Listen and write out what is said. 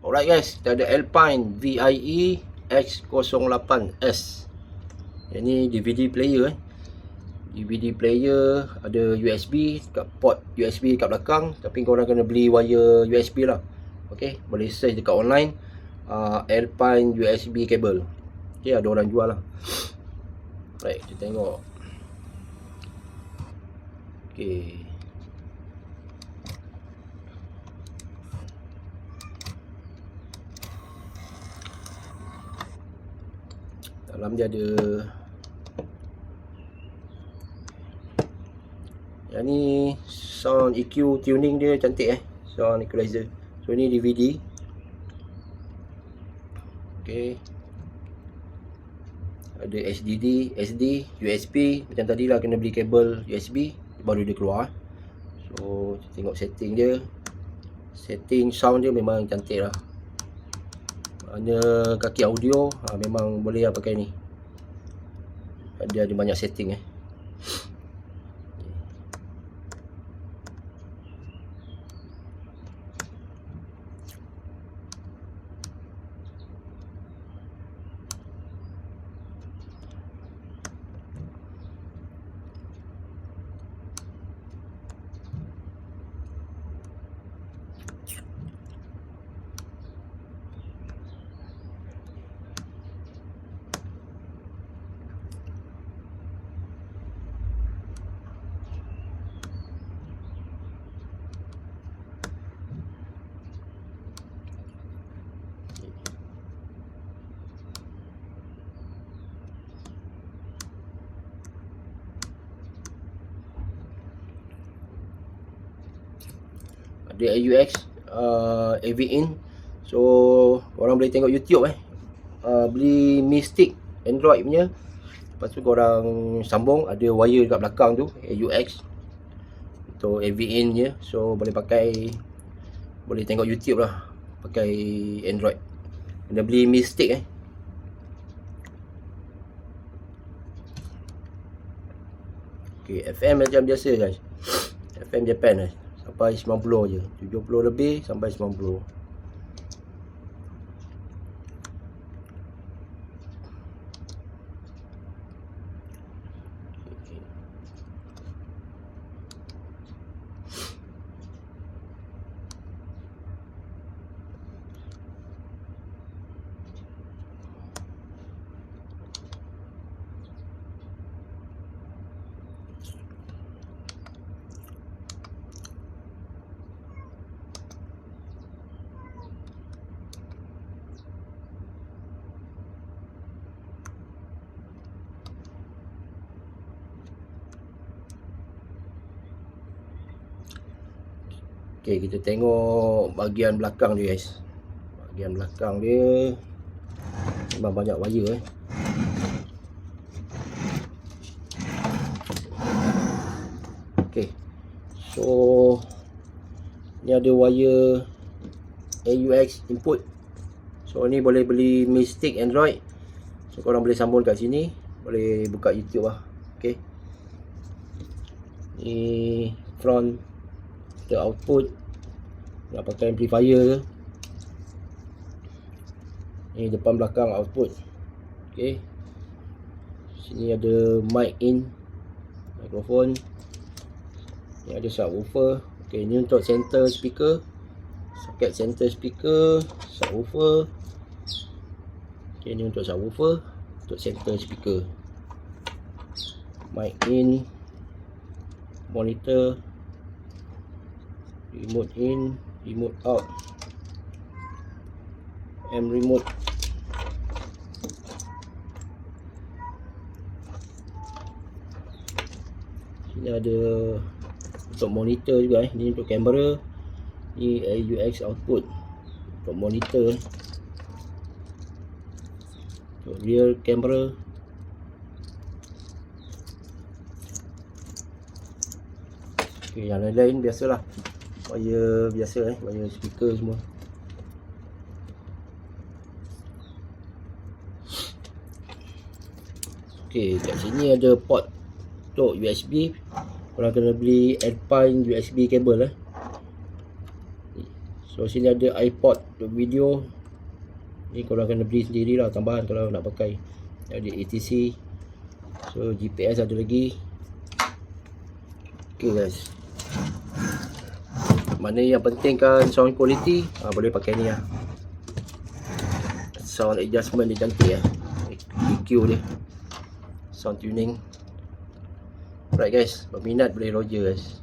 Alright guys, kita ada Alpine VIE X08S. Ini DVD player DVD player, ada USB kat port USB kat belakang, tapi korang kena beli wire USB lah. Okey, boleh search dekat online Alpine USB cable. Okey, ada orang jual lah. Right, kita tengok. Okey. Dalam dia ada yang ni sound EQ tuning dia cantik sound equalizer. So ni DVD. Okey. Ada SD, USB. Macam tadi lah, kena beli kabel USB baru dia keluar. So kita tengok setting dia. Setting sound dia memang cantik lah. Hanya kaki audio memang boleh lah pakai ni. Dia ada banyak setting Ada AUX AV in. So korang boleh tengok YouTube beli Mystic Android punya. Lepas tu korang sambung, ada wire kat belakang tu AUX untuk AV in je. So boleh pakai, boleh tengok YouTube lah pakai Android. Kena beli Mystic Okay, FM macam biasa guys. FM Japan sampai 90 je, 70 lebih sampai 90. Okay, kita tengok bahagian belakang dia guys. Bahagian belakang dia memang banyak wire Okay, so ni ada wire AUX input. So ni boleh beli Mystic Android. So korang boleh sambung kat sini, boleh buka YouTube lah. Okay, ni front the output, nak pakai amplifier ke. Ni depan belakang output. Okay, sini ada mic in, mikrofon. Ni ada subwoofer. Okay, ni untuk center speaker, soket center speaker, subwoofer. Okay, ni untuk subwoofer, untuk center speaker. Mic in, monitor, remote in, remote out, and remote. Sini ada untuk monitor juga ni untuk kamera. Ni AUX output untuk monitor, untuk rear camera. Okay, yang lain-lain biasalah, wire biasa wire speaker semua. Okay, kat sini ada port untuk USB. Korang kena beli Alpine USB cable So sini ada iPod video. Ni korang kena beli sendiri lah, tambahan kalau nak pakai. Ada ATC. So GPS ada lagi. Okay guys, mana yang pentingkan sound quality, boleh pakai ni lah. Sound adjustment dia cantik lah, EQ dia, sound tuning. Alright guys, berminat boleh Roger guys.